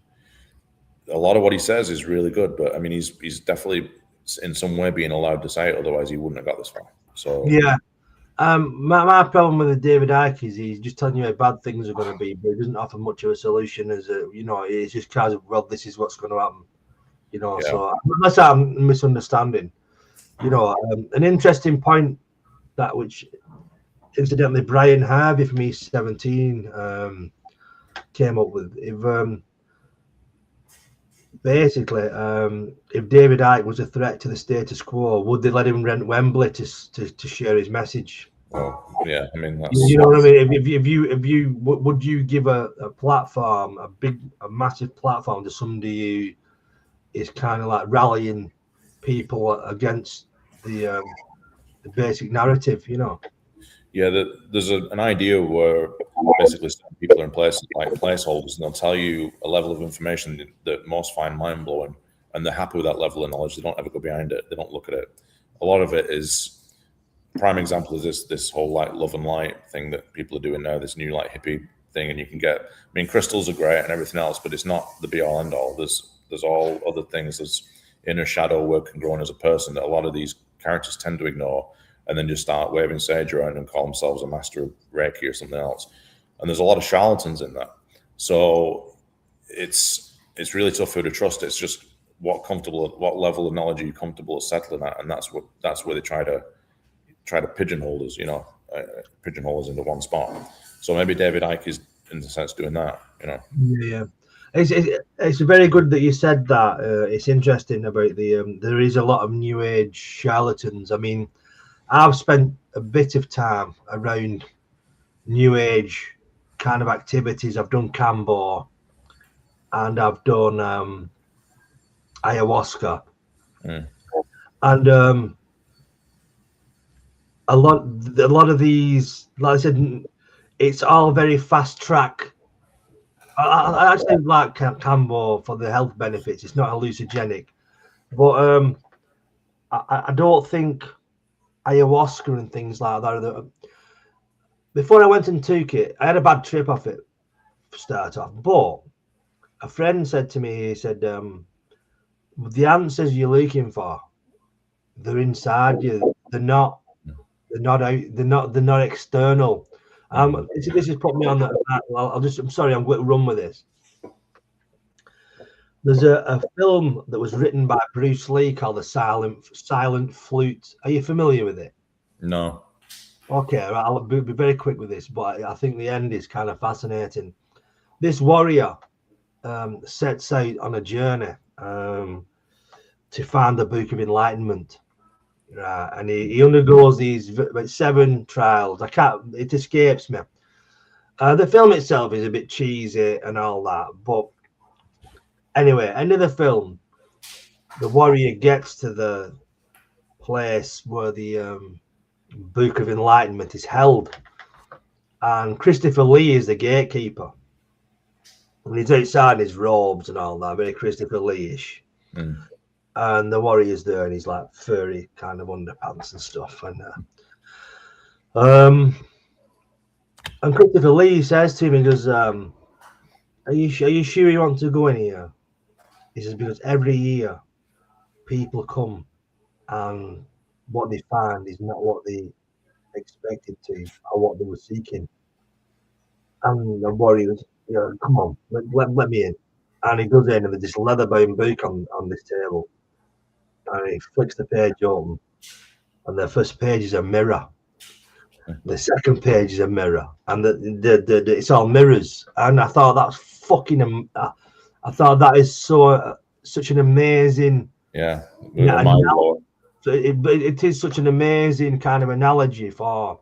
a lot of what he says is really good. But I mean, he's definitely in some way being allowed to say it, otherwise he wouldn't have got this far. So yeah. My problem with David Icke is he's just telling you how bad things are going to be, but he doesn't offer much of a solution. It's just kind of, well, this is what's going to happen. Yeah. So unless I'm misunderstanding, an interesting point which incidentally Brian Harvey from East 17 came up with. Basically, if David Icke was a threat to the status quo, would they let him rent Wembley to share his message? Oh, yeah. I mean, that's... you know what I mean. If you would you give a platform, a massive platform to somebody who is kind of like rallying people against the basic narrative? Yeah, there's an idea where basically people are in places like placeholders, and they'll tell you a level of information that most find mind-blowing, and they're happy with that level of knowledge. They don't ever go behind it. They don't look at it. A lot of it is, prime example is this whole like love and light thing that people are doing now, this new like hippie thing, and you can get, I mean, crystals are great and everything else, but it's not the be-all end-all. There's all other things. There's inner shadow work and growing as a person that a lot of these characters tend to ignore, and then just start waving sage around and call themselves a master of Reiki or something else. And there's a lot of charlatans in that. So it's really tough for you to trust. It's just what level of knowledge are you comfortable settling at, and that's where they try to pigeonhole us, pigeonhole us into one spot. So maybe David Icke is in a sense doing that, Yeah. It's very good that you said that. It's interesting about there is a lot of new age charlatans. I mean, I've spent a bit of time around new age kind of activities. I've done Cambo and I've done ayahuasca. And a lot of these, like I said, it's all very fast track. I actually like Cambo for the health benefits. It's not hallucinogenic, but I don't think ayahuasca and things like that. Before I went and took it, I had a bad trip off it to start off. But a friend said to me, he said, the answers you're looking for, they're inside you. They're not out. They're not external. This has put me on that. I'm sorry. I'm going to run with this. There's a film that was written by Bruce Lee called The Silent Flute. Are you familiar with it? No. Okay, I'll be very quick with this, but I think the end is kind of fascinating. This warrior sets out on a journey to find the Book of Enlightenment, right? And he undergoes these 7 trials. It escapes me. The film itself is a bit cheesy and all that, but anyway, end of the film, the warrior gets to the place where the Book of Enlightenment is held, and Christopher Lee is the gatekeeper, and he's outside in his robes and all that, very Christopher Lee-ish. And the warrior's there, and he's like furry kind of underpants and stuff, and Christopher Lee says to him, he goes, "Are you sure you want to go in here?" He says, "Because every year people come, and what they find is not what they expected to, or what they were seeking." And the warrior goes, "Come on, let me in." And he goes in, and there's this leather-bound book on this table, and he flicks the page open, and the first page is a mirror. The second page is a mirror, and it's all mirrors. And I thought that's fucking. I thought that is such an amazing. Yeah. It is such an amazing kind of analogy for.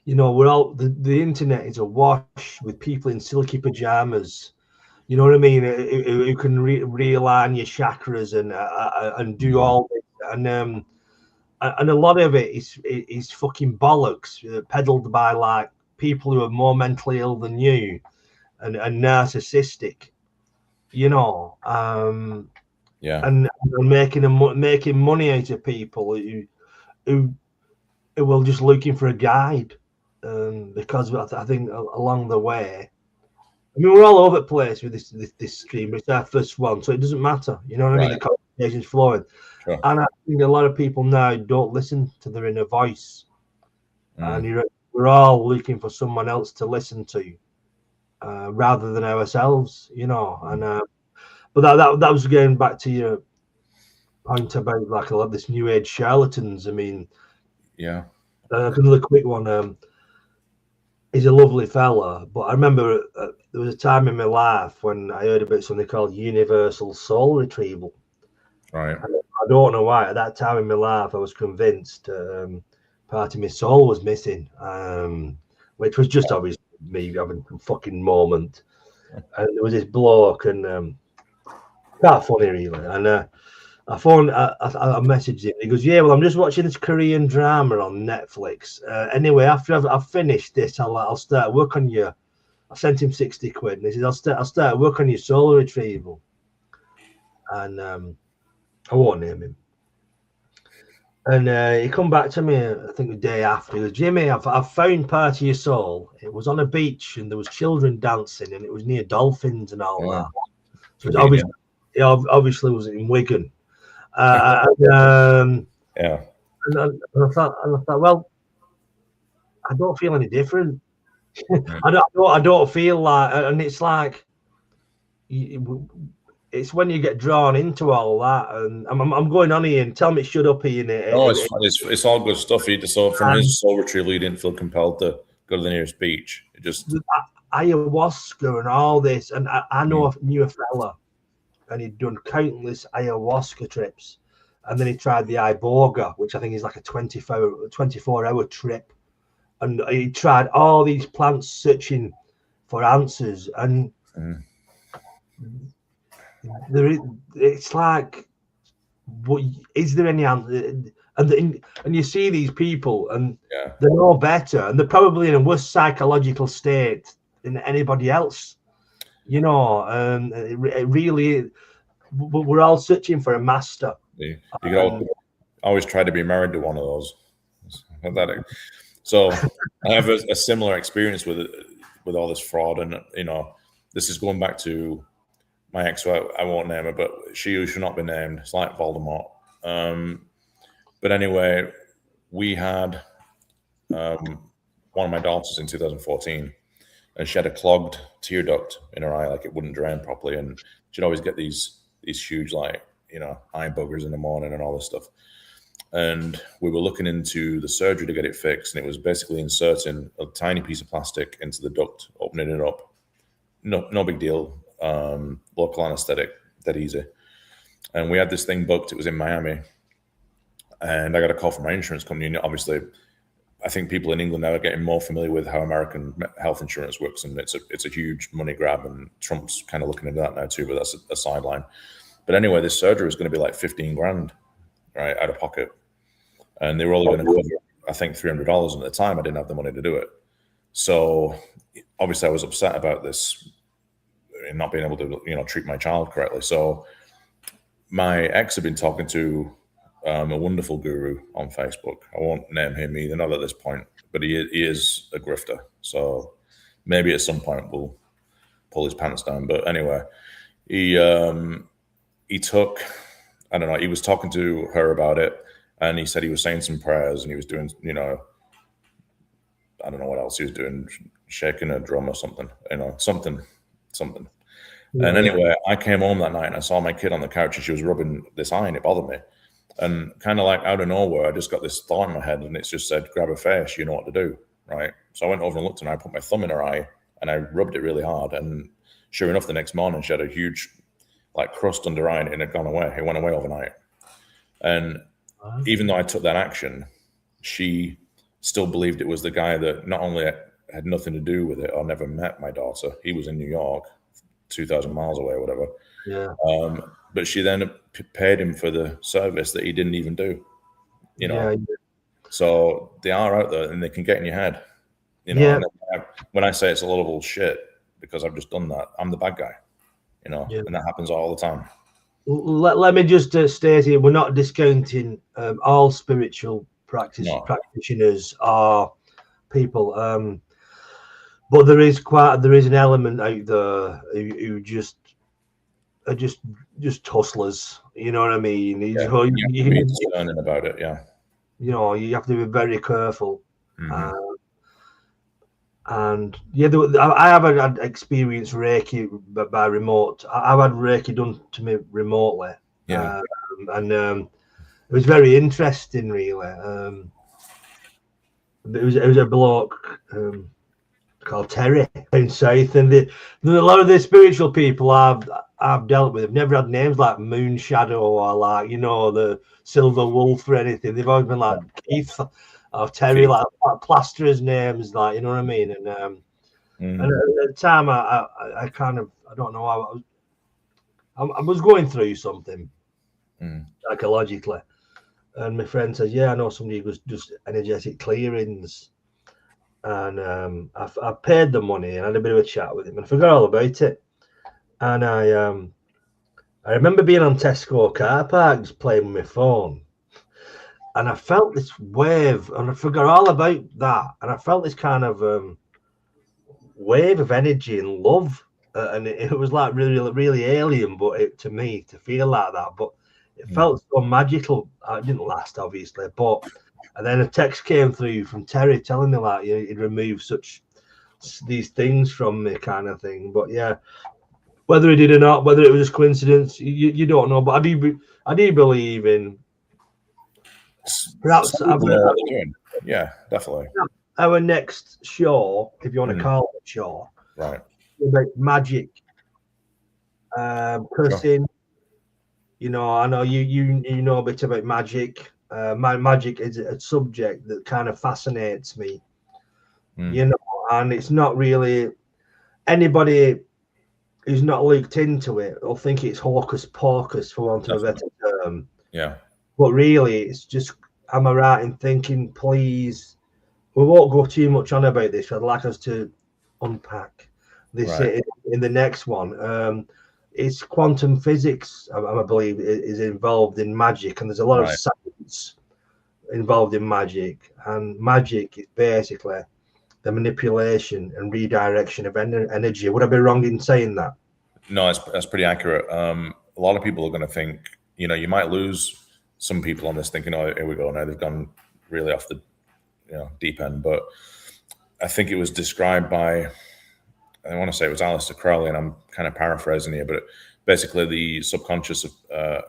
We're all the internet is awash with people in silky pajamas. You know what I mean? Who can realign your chakras and do all this, and a lot of it is fucking bollocks, peddled by like people who are more mentally ill than you, and narcissistic, and making money out of people who will just looking for a guide, because I think along the way. I mean, we're all over the place with this stream, but it's our first one, so it doesn't matter. You know what I mean? The conversation's flowing. Sure. And I think a lot of people now don't listen to their inner voice. And we're all looking for someone else to listen to, rather than ourselves, And but that was going back to your point about like a lot of this new age charlatans. I mean, yeah. Another quick one. He's a lovely fella, but I remember there was a time in my life when I heard about something called universal soul retrieval. Right. I don't know why. At that time in my life, I was convinced part of my soul was missing, which was just obviously me having a fucking moment. And there was this bloke, and quite funny really. And I messaged him. He goes, "Yeah, well, I'm just watching this Korean drama on Netflix. Anyway, after I've finished this, I'll start work on you." I sent him 60 quid, and he says, "I'll start work on your soul retrieval." And I won't name him. And he come back to me, I think the day after. He goes, "Jimmy, I've found part of your soul. It was on a beach, and there was children dancing, and it was near dolphins and all that. So it obviously was in Wigan." And I thought, well, I don't feel any different. I don't feel like, and it's like, it's when you get drawn into all that, and I'm going on here and tell me shut up, Ian. No, it's all good stuff. So from his soul retrieval, he didn't feel compelled to go to the nearest beach. It just ayahuasca and all this, and I knew a fella, and he'd done countless ayahuasca trips, and then he tried the iboga, which I think is like a 24-hour trip, and he tried all these plants searching for answers, and it's like, what is there any answer? And you see these people, and they're no better, and they're probably in a worse psychological state than anybody else, it really, we're all searching for a master, You could always try to be married to one of those. So I have a similar experience with all this fraud, and this is going back to my ex. I won't name her, but she who should not be named. It's like Voldemort. But anyway, we had one of my daughters in 2014, and she had a clogged tear duct in her eye, like it wouldn't drain properly, and she'd always get these huge eye buggers in the morning and all this stuff. And we were looking into the surgery to get it fixed, and it was basically inserting a tiny piece of plastic into the duct, opening it up. No big deal. Local anesthetic, dead easy. And we had this thing booked. It was in Miami, and I got a call from my insurance company. And obviously, I think people in England now are getting more familiar with how American health insurance works, and it's a huge money grab. And Trump's kind of looking into that now too, but that's a sideline. But anyway, this surgery was going to be like 15 grand, right, out of pocket. And they were only going to cover, I think, $300. And at the time, I didn't have the money to do it. So obviously, I was upset about this and not being able to, treat my child correctly. So my ex had been talking to a wonderful guru on Facebook. I won't name him either, not at this point, but he is a grifter. So maybe at some point we'll pull his pants down. But anyway, he took, I don't know, he was talking to her about it. And he said he was saying some prayers, and he was doing, I don't know what else he was doing, shaking a drum or something, something. Yeah. And anyway, I came home that night and I saw my kid on the couch, and she was rubbing this eye, and it bothered me. And kind of like out of nowhere, I just got this thought in my head, and it's just said, grab her face, you know what to do, right? So I went over and looked, and I put my thumb in her eye, and I rubbed it really hard. And sure enough, the next morning, she had a huge crust under her eye, and it had gone away. It went away overnight. And even though I took that action, she still believed it was the guy that not only had nothing to do with it or never met my daughter. He was in New York, 2,000 miles away or whatever. Yeah. But she then paid him for the service that he didn't even do. Yeah. So they are out there, and they can get in your head. Yeah. When I say it's a lot of bullshit because I've just done that, I'm the bad guy. And that happens all the time. Let me just state here, we're not discounting all spiritual practitioners are people, but there is an element out there who just are just hustlers. You know what I mean? You have to be discerning about it. Yeah. You have to be very careful. Mm-hmm. And yeah, I have had experience Reiki by remote. I've had Reiki done to me remotely. Yeah. And it was very interesting, really. It was a bloke called Terry in South, and a lot of the spiritual people I've dealt with have never had names like Moon Shadow or the Silver Wolf or anything. They've always been like Keith or Terry, like plasterers' names, you know what I mean? And and at the time, I kind of, I don't know, I was going through something psychologically, and my friend says, "Yeah, I know somebody who does energetic clearings," and I paid the money and had a bit of a chat with him, and I forgot all about it. And I remember being on Tesco car parks playing with my phone. And I felt this wave, and I forgot all about that. And I felt this kind of wave of energy and love, and it was like really, really alien. But to me, to feel like that, but it felt so magical. It didn't last, obviously, but and then a text came through from Terry telling me he'd removed these things from me, kind of thing. But yeah, whether he did or not, whether it was just coincidence, you don't know. But I do believe in. Perhaps yeah, definitely. Our next show, if you want to call it a show, right? About magic, cursing. Sure. I know you know a bit about magic. Magic is a subject that kind of fascinates me. And it's not really anybody who's not looked into it will think it's hocus pocus, for want of a better term. Yeah. But really, it's just, am I right in thinking, please, we won't go too much on about this. I'd like us to unpack this in the next one. it's quantum physics, I believe, is involved in magic, and there's a lot of science involved in magic, and magic is basically the manipulation and redirection of energy. Would I be wrong in saying that? No, that's pretty accurate. A lot of people are going to think, you know, you might lose some people on this thinking, oh, here we go, now they've gone really off the deep end. But I think it was described by, I want to say it was Aleister Crowley, and I'm kind of paraphrasing here, but basically the subconscious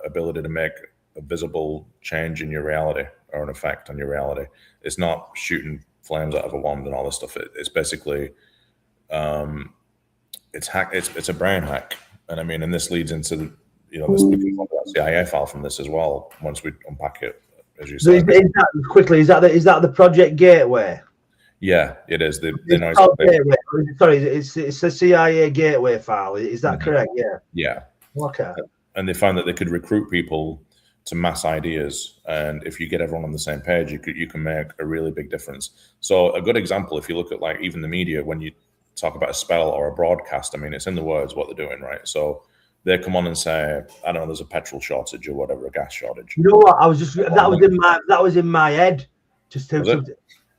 ability to make a visible change in your reality or an effect on your reality. It's not shooting flames out of a wand and all this stuff. It's basically it's a brain hack. And I mean, and this leads into we can talk about CIA file from this as well once we unpack it, as you said. Is that the Project Gateway? Yeah, it is. Sorry, it's the CIA Gateway file. Is that correct? Yeah. Yeah. Okay. And they found that they could recruit people to mass ideas, and if you get everyone on the same page, you can make a really big difference. So a good example, if you look at like even the media, when you talk about a spell or a broadcast, I mean, it's in the words what they're doing, right? So they come on and say, I don't know, there's a petrol shortage or whatever, a gas shortage. You know what? That was in my head.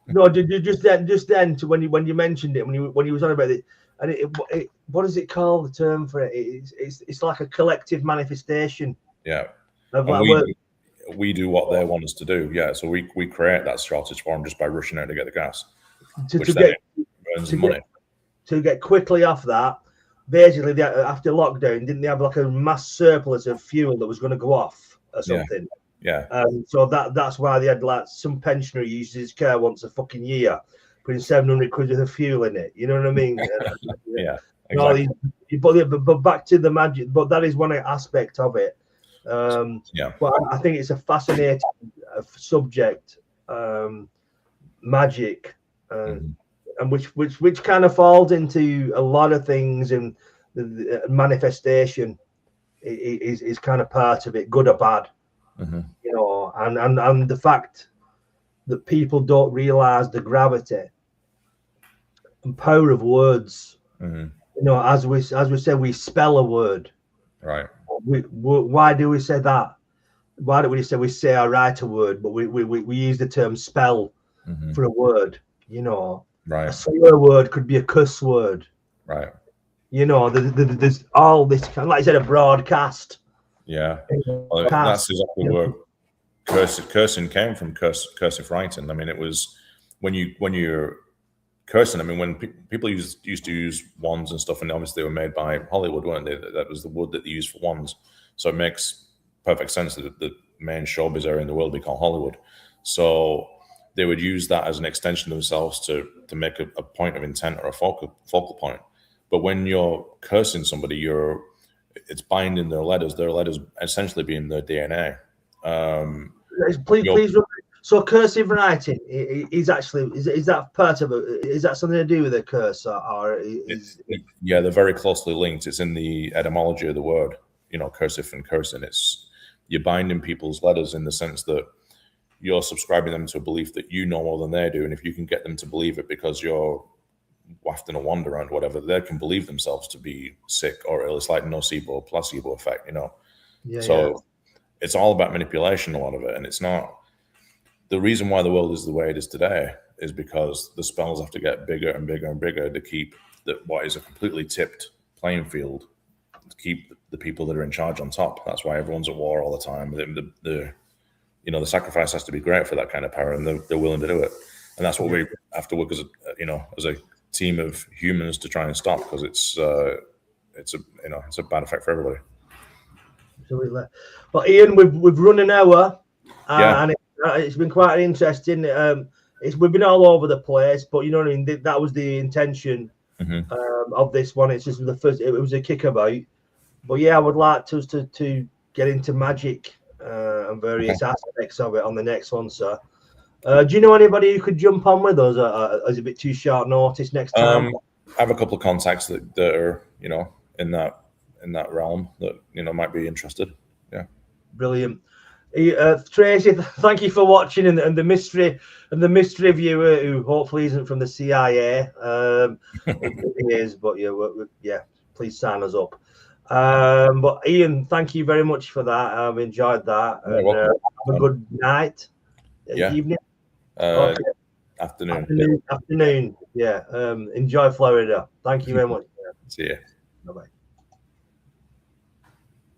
No, just then when you mentioned it, when you was on about it, and what is it called? The term for it? It's like a collective manifestation. Yeah. Like we do what they want us to do. Yeah. So we create that shortage for them just by rushing out to get the gas, which then earns money. To get quickly off that, basically after lockdown, didn't they have like a mass surplus of fuel that was going to go off or something? Yeah. So that's why they had like some pensioner uses his car once a fucking year, putting 700 quid of fuel in it. You know what I mean? Yeah. Exactly. But back to the magic. But that is one aspect of it. But I think it's a fascinating subject, magic, and which kind of falls into a lot of things, and the manifestation is kind of part of it, good or bad. You know, and the fact that people don't realize the gravity and power of words. You know, as we said, we spell a word. Right. Why do we say that? Why don't we say I write a word, but we use the term spell for a word? You know, right. A swear word could be a cuss word. Right. You know, there's all this kind of, like I said, a broadcast. Yeah. Well, that's exactly where cursing came from. Cursive writing. I mean, it was when you're cursing. I mean, when people used to use wands and stuff, and obviously they were made by Hollywood, weren't they? That was the wood that they used for wands. So it makes perfect sense that the main showbiz area in the world be called Hollywood. So they would use that as an extension of themselves to make a point of intent or a focal point. But when you're cursing somebody, it's binding their letters essentially being their DNA. Please. So cursive writing is that part of it? Is that something to do with a curse, or yeah, they're very closely linked. It's in the etymology of the word. You know, cursive and cursing. It's you're binding people's letters in the sense that you're subscribing them to a belief that you know more than they do, and if you can get them to believe it because you're wafting a wand around, whatever, they can believe themselves to be sick or ill. It's like nocebo, placebo effect, you know. It's all about manipulation, a lot of it, and it's not. The reason why the world is the way it is today is because the spells have to get bigger and bigger and bigger to keep what is a completely tipped playing field, to keep the people that are in charge on top. That's why everyone's at war all the time. The sacrifice has to be great for that kind of power, and they're willing to do it. And that's what we have to work as a team of humans to try and stop, because it's a bad effect for everybody. Absolutely. Well, Ian, we've run an hour, and it's been quite interesting. We've been all over the place, but you know what I mean. That was the intention of this one. It's just the first. It was a kickabout, but yeah, I would like us to get into magic and various aspects of it on the next one, sir. Do you know anybody who could jump on with us? Is it a bit too short notice next time? I have a couple of contacts that are in that realm that might be interested. Yeah, brilliant. Tracy, thank you for watching, and the mystery viewer who hopefully isn't from the CIA. It is, but yeah, please sign us up. But Ian, thank you very much for that. I've enjoyed that. Yeah, And welcome. have a good night, Yeah. evening, Afternoon. afternoon. Yeah. Enjoy Florida. Thank you very much. See ya. Bye-bye.